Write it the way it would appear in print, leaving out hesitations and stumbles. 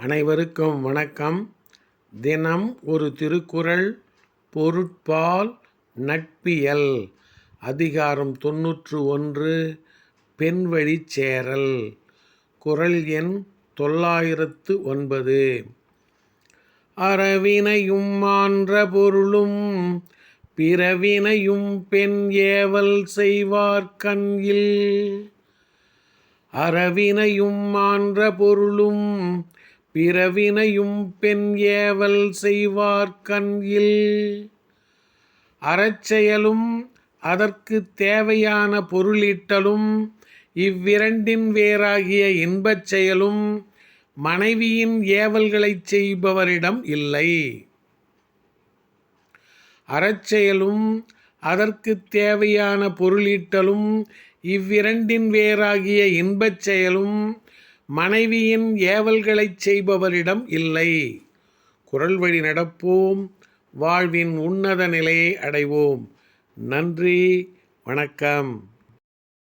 அனைவருக்கும் வணக்கம். தினம் ஒரு திருக்குறள். பொருட்பால் நட்பியல். அதிகாரம் 91. பெண்வழிச் சேரல். குறள் எண் 909. அறவினையும் ஆன்ற பொருளும் பிறவினையும் பெண் ஏவல் செய்வார்கண்இல். அறவினையும் ஆன்ற பொருளும் பிறவினையும் பெண் ஏவல் செய்வார்கண்இல். அறச்செயலும் அதற்குத் தேவையான பொருளீட்டலும் இவ்விரண்டின் வேறாகிய இன்பச் செயலும் மனைவியின் ஏவல்களைச் செய்பவரிடம் இல்லை. அறச்செயலும் அதற்குத் தேவையான பொருளீட்டலும் இவ்விரண்டின் வேறாகிய இன்பச் செயலும் மனைவியின் ஏவல்களைச் செய்பவரிடம் இல்லை. குறள் வழி நடப்போம், வாழ்வின் உன்னத நிலையை அடைவோம். நன்றி, வணக்கம்.